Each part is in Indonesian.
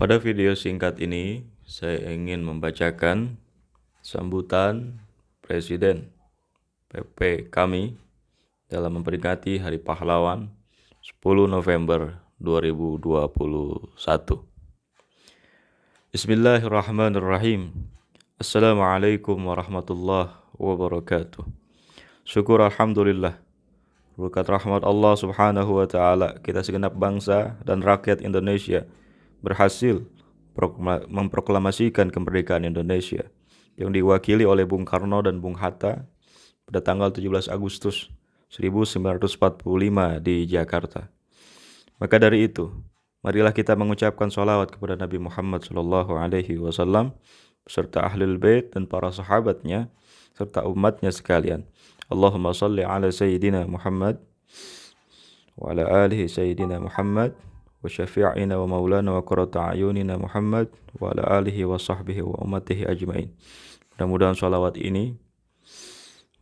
Pada video singkat ini, saya ingin membacakan sambutan Presiden PP kami dalam memperingati Hari Pahlawan 10 November 2021. Bismillahirrahmanirrahim. Assalamualaikum warahmatullahi wabarakatuh. Syukur alhamdulillah, berkat rahmat Allah subhanahu wa ta'ala, kita segenap bangsa dan rakyat Indonesia berhasil memproklamasikan kemerdekaan Indonesia yang diwakili oleh Bung Karno dan Bung Hatta pada tanggal 17 Agustus 1945 di Jakarta. Maka dari itu, marilah kita mengucapkan sholawat kepada Nabi Muhammad SAW beserta Ahlul Bait dan para sahabatnya serta umatnya sekalian. Allahumma salli ala Sayyidina Muhammad wa ala alihi Sayyidina Muhammad wa syafi'ina wa maulana wa qurrata a'yunina Muhammad wa ala alihi wa sahbihi wa ummatihi ajmain. Mudah-mudahan sholawat ini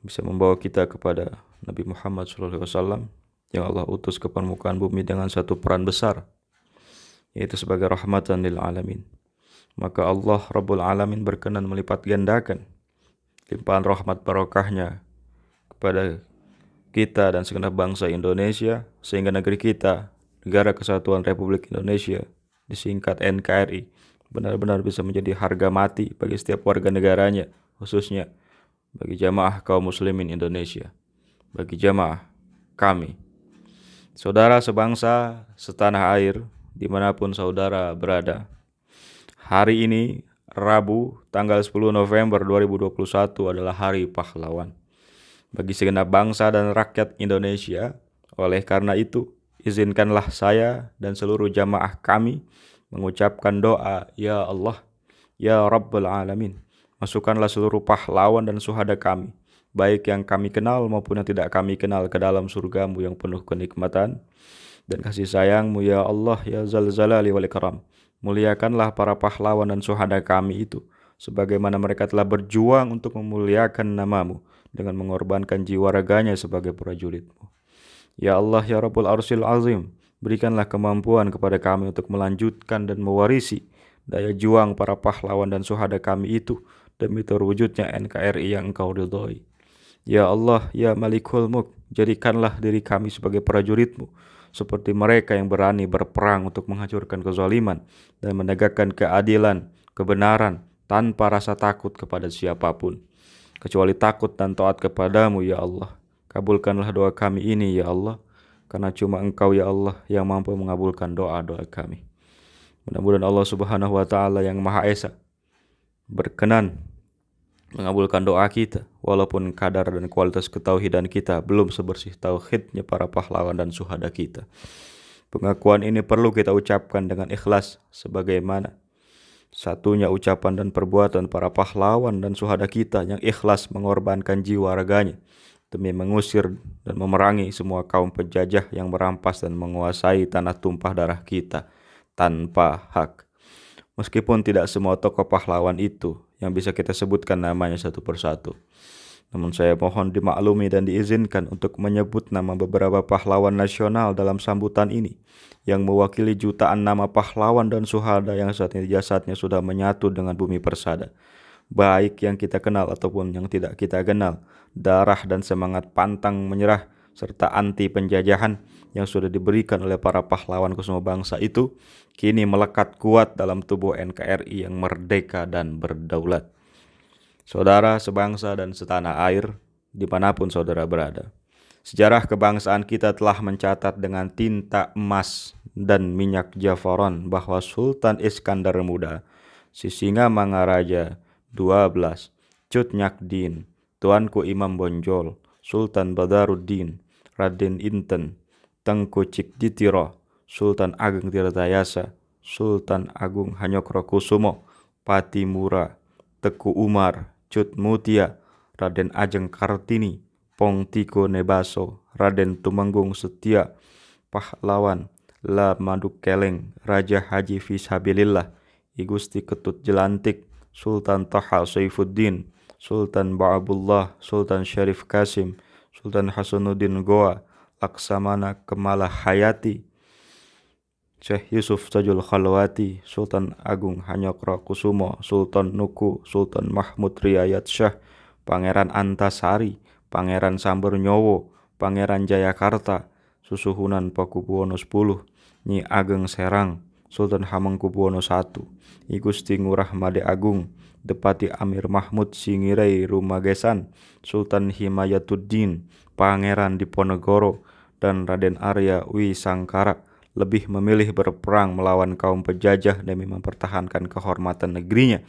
bisa membawa kita kepada Nabi Muhammad SAW yang Allah utus ke permukaan bumi dengan satu peran besar, yaitu sebagai rahmatan lil alamin. Maka Allah Rabbul Alamin berkenan melipat gandakan limpahan rahmat barokahnya kepada kita dan segenap bangsa Indonesia, sehingga negeri kita, Negara Kesatuan Republik Indonesia, disingkat NKRI, benar-benar bisa menjadi harga mati bagi setiap warga negaranya, khususnya bagi jamaah kaum muslimin Indonesia, bagi jamaah kami, saudara sebangsa, setanah air, dimanapun saudara berada. Hari ini, Rabu, tanggal 10 November 2021 adalah Hari Pahlawan bagi segenap bangsa dan rakyat Indonesia. Oleh karena itu, izinkanlah saya dan seluruh jamaah kami mengucapkan doa, Ya Allah, Ya Rabbul Alamin, masukkanlah seluruh pahlawan dan syuhada kami, baik yang kami kenal maupun yang tidak kami kenal, ke dalam surgamu yang penuh kenikmatan dan kasih sayangmu, Ya Allah, Ya Zal Zalali wal Ikram. Muliakanlah para pahlawan dan syuhada kami itu, sebagaimana mereka telah berjuang untuk memuliakan namamu dengan mengorbankan jiwa raganya sebagai prajuritmu. Ya Allah, Ya Rabbul Arsyil Azim, berikanlah kemampuan kepada kami untuk melanjutkan dan mewarisi daya juang para pahlawan dan syuhada kami itu demi terwujudnya NKRI yang Engkau ridhoi. Ya Allah, Ya Malikul Mulk, jadikanlah diri kami sebagai prajuritmu, seperti mereka yang berani berperang untuk menghancurkan kezaliman dan menegakkan keadilan, kebenaran, tanpa rasa takut kepada siapapun, kecuali takut dan taat kepadamu, Ya Allah. Kabulkanlah doa kami ini, Ya Allah, karena cuma Engkau, Ya Allah, yang mampu mengabulkan doa-doa kami. Mudah-mudahan Allah Subhanahu wa Ta'ala yang Maha Esa berkenan mengabulkan doa kita, walaupun kadar dan kualitas ketauhidan kita belum sebersih tauhidnya para pahlawan dan syuhada kita. Pengakuan ini perlu kita ucapkan dengan ikhlas, sebagaimana satunya ucapan dan perbuatan para pahlawan dan syuhada kita yang ikhlas mengorbankan jiwa raganya demi mengusir dan memerangi semua kaum penjajah yang merampas dan menguasai tanah tumpah darah kita tanpa hak. Meskipun tidak semua tokoh pahlawan itu yang bisa kita sebutkan namanya satu persatu, namun saya mohon dimaklumi dan diizinkan untuk menyebut nama beberapa pahlawan nasional dalam sambutan ini yang mewakili jutaan nama pahlawan dan syuhada yang saat ini jasadnya sudah menyatu dengan bumi persada, baik yang kita kenal ataupun yang tidak kita kenal. Darah dan semangat pantang menyerah serta anti penjajahan yang sudah diberikan oleh para pahlawan kusuma bangsa itu kini melekat kuat dalam tubuh NKRI yang merdeka dan berdaulat. Saudara sebangsa dan setanah air, dimanapun saudara berada, sejarah kebangsaan kita telah mencatat dengan tinta emas dan minyak jafaron bahwa Sultan Iskandar Muda, Sisingamangaraja 12, Cut Nyakdin, Tuanku Imam Bonjol, Sultan Badaruddin, Raden Inten, Tengku Cikditiro, Sultan Ageng Tirtayasa, Sultan Agung Hanyokrokusumo, Patimura, Teku Umar, Cut Mutia, Raden Ajeng Kartini, Pongtiko Nebaso, Raden Tumenggung Setia, Pahlawan La Maduk Keleng, Raja Haji Fisabilillah, I Gusti Ketut Jelantik, Sultan Taha Saifuddin, Sultan Ba'abullah, Sultan Syarif Kasim, Sultan Hasanuddin Goa, Laksamana Kemala Hayati, Syekh Yusuf Sajul Khalwati, Sultan Agung Hanyokrokusumo, Sultan Nuku, Sultan Mahmud Riyayat Syah, Pangeran Antasari, Pangeran Sambernyowo, Pangeran Jayakarta, Susuhunan Pakubuwono X, Nyi Ageng Serang, Sultan Hamengkubuwono I, I Gusti Ngurah Made Agung, Depati Amir Mahmud Singirei Rumagesan, Sultan Himayatuddin, Pangeran Diponegoro, dan Raden Arya Wisangkara lebih memilih berperang melawan kaum penjajah demi mempertahankan kehormatan negerinya.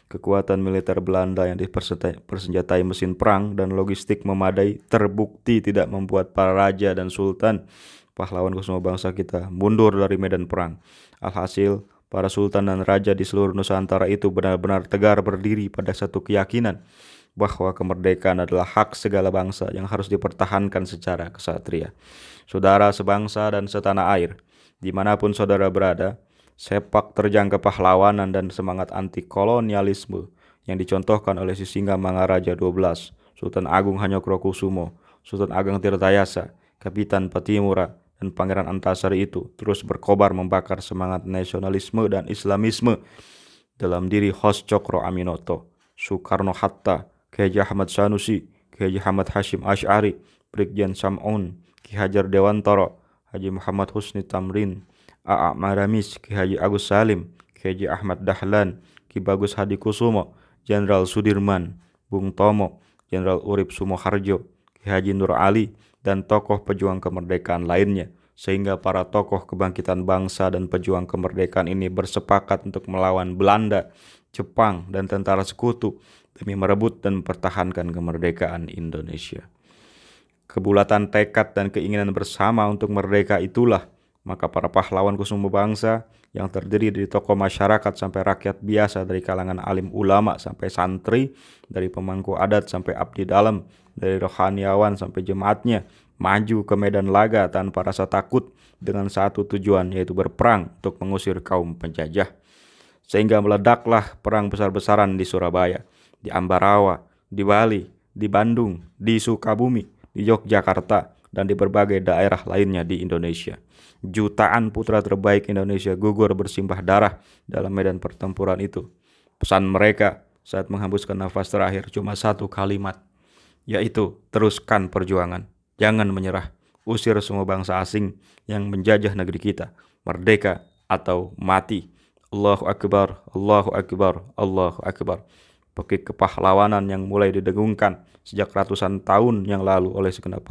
Kekuatan militer Belanda yang dipersenjatai mesin perang dan logistik memadai terbukti tidak membuat para raja dan sultan, pahlawan kusuma bangsa kita, mundur dari medan perang. Alhasil, para sultan dan raja di seluruh Nusantara itu benar-benar tegar berdiri pada satu keyakinan bahwa kemerdekaan adalah hak segala bangsa yang harus dipertahankan secara kesatria. Saudara sebangsa dan setanah air, dimanapun saudara berada, sepak terjang kepahlawanan dan semangat anti kolonialisme yang dicontohkan oleh Sisingga Mangaraja XII, Sultan Agung Hanyokrokusumo, Sultan Ageng Tirtayasa, Kapitan Patimura, dan Pangeran Antasari itu terus berkobar membakar semangat nasionalisme dan Islamisme dalam diri Hos Cokro Aminoto, Soekarno-Hatta, Kiai Ahmad Sanusi, Kiai Ahmad Hashim Asy'ari, Brigjen Sam'un, Ki Hajar Dewantara, Haji Muhammad Husni Tamrin, A.A. Maramis, Ki Haji Agus Salim, Ki Haji Ahmad Dahlan, Ki Bagus Hadi Kusumo, Jenderal Sudirman, Bung Tomo, Jenderal Urip Sumoharjo, Ki Haji Nur Ali, dan tokoh pejuang kemerdekaan lainnya, sehingga para tokoh kebangkitan bangsa dan pejuang kemerdekaan ini bersepakat untuk melawan Belanda, Jepang, dan tentara sekutu demi merebut dan mempertahankan kemerdekaan Indonesia. Kebulatan tekad dan keinginan bersama untuk merdeka itulah maka para pahlawan kusuma bangsa yang terdiri dari tokoh masyarakat sampai rakyat biasa, dari kalangan alim ulama sampai santri, dari pemangku adat sampai abdi dalam, dari rohaniawan sampai jemaatnya, maju ke medan laga tanpa rasa takut dengan satu tujuan, yaitu berperang untuk mengusir kaum penjajah. Sehingga meledaklah perang besar-besaran di Surabaya, di Ambarawa, di Bali, di Bandung, di Sukabumi, di Yogyakarta, dan di berbagai daerah lainnya di Indonesia. Jutaan putra terbaik Indonesia gugur bersimbah darah dalam medan pertempuran itu. Pesan mereka saat menghembuskan nafas terakhir cuma satu kalimat, yaitu teruskan perjuangan, jangan menyerah, usir semua bangsa asing yang menjajah negeri kita, merdeka atau mati. Allahu Akbar, Allahu Akbar, Allahu Akbar. Bukit kepahlawanan yang mulai didengungkan sejak ratusan tahun yang lalu oleh segenap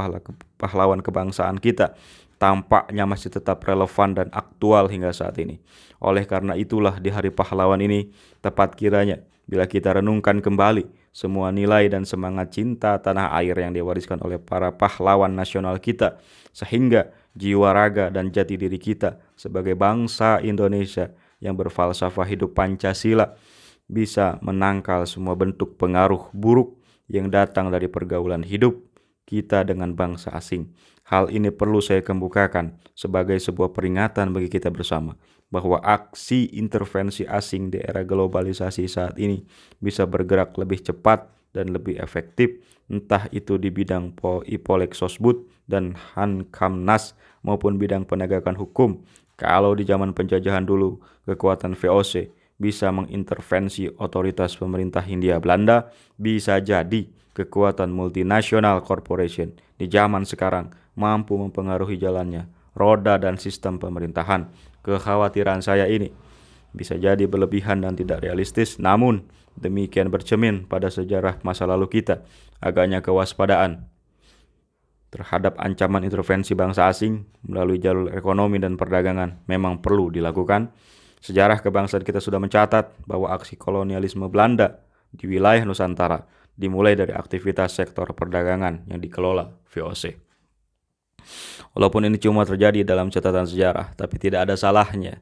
pahlawan kebangsaan kita tampaknya masih tetap relevan dan aktual hingga saat ini. Oleh karena itulah di Hari Pahlawan ini tepat kiranya bila kita renungkan kembali semua nilai dan semangat cinta tanah air yang diwariskan oleh para pahlawan nasional kita, sehingga jiwa raga dan jati diri kita sebagai bangsa Indonesia yang berfalsafah hidup Pancasila bisa menangkal semua bentuk pengaruh buruk yang datang dari pergaulan hidup kita dengan bangsa asing. Hal ini perlu saya kemukakan sebagai sebuah peringatan bagi kita bersama bahwa aksi intervensi asing di era globalisasi saat ini bisa bergerak lebih cepat dan lebih efektif, entah itu di bidang Ipolek Sosbud dan Hankamnas maupun bidang penegakan hukum. Kalau di zaman penjajahan dulu kekuatan VOC bisa mengintervensi otoritas pemerintah Hindia Belanda, bisa jadi kekuatan multinasional corporation di zaman sekarang mampu mempengaruhi jalannya roda dan sistem pemerintahan. Kekhawatiran saya ini bisa jadi berlebihan dan tidak realistis, namun demikian bercermin pada sejarah masa lalu kita. Agaknya kewaspadaan terhadap ancaman intervensi bangsa asing melalui jalur ekonomi dan perdagangan memang perlu dilakukan. Sejarah kebangsaan kita sudah mencatat bahwa aksi kolonialisme Belanda di wilayah Nusantara dimulai dari aktivitas sektor perdagangan yang dikelola VOC. Walaupun ini cuma terjadi dalam catatan sejarah, tapi tidak ada salahnya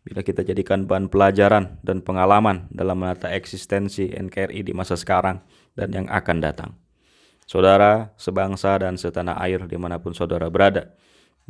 bila kita jadikan bahan pelajaran dan pengalaman dalam menata eksistensi NKRI di masa sekarang dan yang akan datang. Saudara, sebangsa dan setanah air dimanapun saudara berada,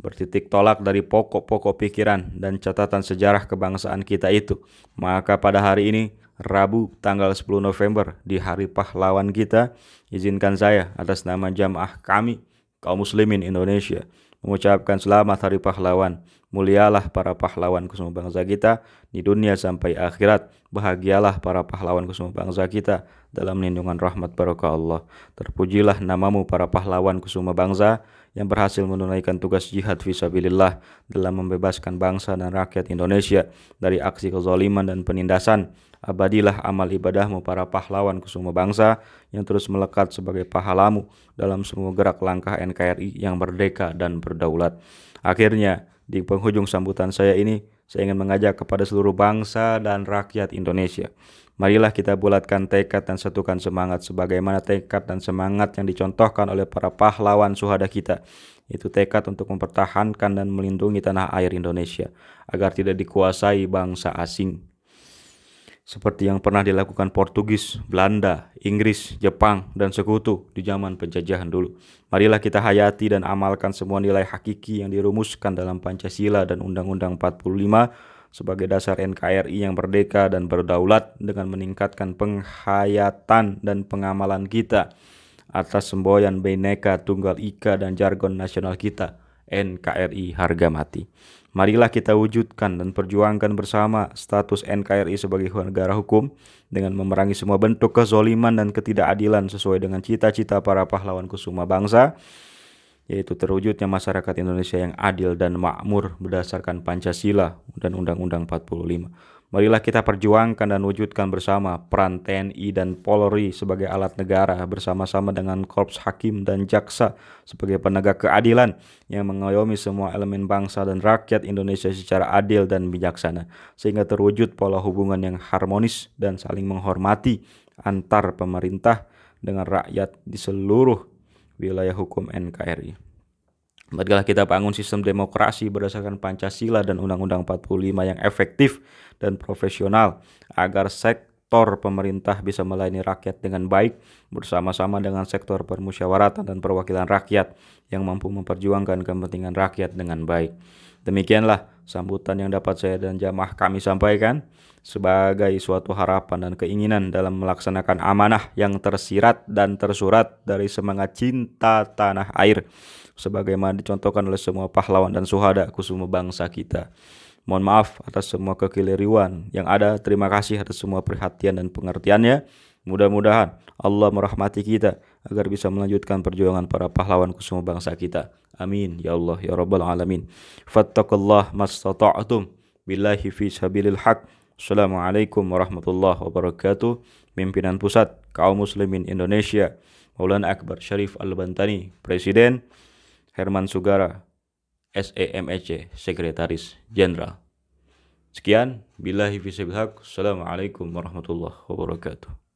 bertitik tolak dari pokok-pokok pikiran dan catatan sejarah kebangsaan kita itu, maka pada hari ini, Rabu tanggal 10 November di Hari Pahlawan kita, izinkan saya atas nama jamaah kami, kaum muslimin Indonesia, mengucapkan selamat Hari Pahlawan. Mulialah para pahlawan kusuma bangsa kita di dunia sampai akhirat. Bahagialah para pahlawan kusuma bangsa kita dalam lindungan rahmat barokah Allah. Terpujilah namamu para pahlawan kusuma bangsa yang berhasil menunaikan tugas jihad fisabilillah dalam membebaskan bangsa dan rakyat Indonesia dari aksi kezaliman dan penindasan. Abadilah amal ibadahmu para pahlawan kusuma bangsa yang terus melekat sebagai pahalamu dalam semua gerak langkah NKRI yang merdeka dan berdaulat. Akhirnya, di penghujung sambutan saya ini, saya ingin mengajak kepada seluruh bangsa dan rakyat Indonesia. Marilah kita bulatkan tekad dan satukan semangat sebagaimana tekad dan semangat yang dicontohkan oleh para pahlawan syuhada kita. Itu tekad untuk mempertahankan dan melindungi tanah air Indonesia agar tidak dikuasai bangsa asing. Seperti yang pernah dilakukan Portugis, Belanda, Inggris, Jepang, dan sekutu di zaman penjajahan dulu. Marilah kita hayati dan amalkan semua nilai hakiki yang dirumuskan dalam Pancasila dan Undang-Undang 45 sebagai dasar NKRI yang merdeka dan berdaulat dengan meningkatkan penghayatan dan pengamalan kita atas semboyan Bhinneka Tunggal Ika dan jargon nasional kita, NKRI harga mati. Marilah kita wujudkan dan perjuangkan bersama status NKRI sebagai negara hukum dengan memerangi semua bentuk kezoliman dan ketidakadilan sesuai dengan cita-cita para pahlawan kusuma bangsa, yaitu terwujudnya masyarakat Indonesia yang adil dan makmur berdasarkan Pancasila dan Undang-Undang 45. Marilah kita perjuangkan dan wujudkan bersama peran TNI dan Polri sebagai alat negara bersama-sama dengan Korps Hakim dan Jaksa sebagai penegak keadilan yang mengayomi semua elemen bangsa dan rakyat Indonesia secara adil dan bijaksana sehingga terwujud pola hubungan yang harmonis dan saling menghormati antar pemerintah dengan rakyat di seluruh wilayah hukum NKRI. Marilah kita bangun sistem demokrasi berdasarkan Pancasila dan Undang-Undang 45 yang efektif dan profesional agar sektor pemerintah bisa melayani rakyat dengan baik bersama-sama dengan sektor permusyawaratan dan perwakilan rakyat yang mampu memperjuangkan kepentingan rakyat dengan baik. Demikianlah sambutan yang dapat saya dan jamaah kami sampaikan sebagai suatu harapan dan keinginan dalam melaksanakan amanah yang tersirat dan tersurat dari semangat cinta tanah air sebagaimana dicontohkan oleh semua pahlawan dan syuhada kusuma bangsa kita. Mohon maaf atas semua kekeliruan yang ada. Terima kasih atas semua perhatian dan pengertiannya. Mudah-mudahan Allah merahmati kita agar bisa melanjutkan perjuangan para pahlawan kusuma bangsa kita. Amin ya Allah ya Rabbal alamin. Fattakullah mastata'tum billahi fi sabilil haq. Assalamualaikum warahmatullahi wabarakatuh. Pimpinan Pusat Kaum Muslimin Indonesia Maulana Akbar Syarif Al-Bantani, Presiden. Herman Sugara, SEMEC, Sekretaris Jenderal. Sekian, billahi fi sabilil haq. Assalamualaikum warahmatullahi wabarakatuh.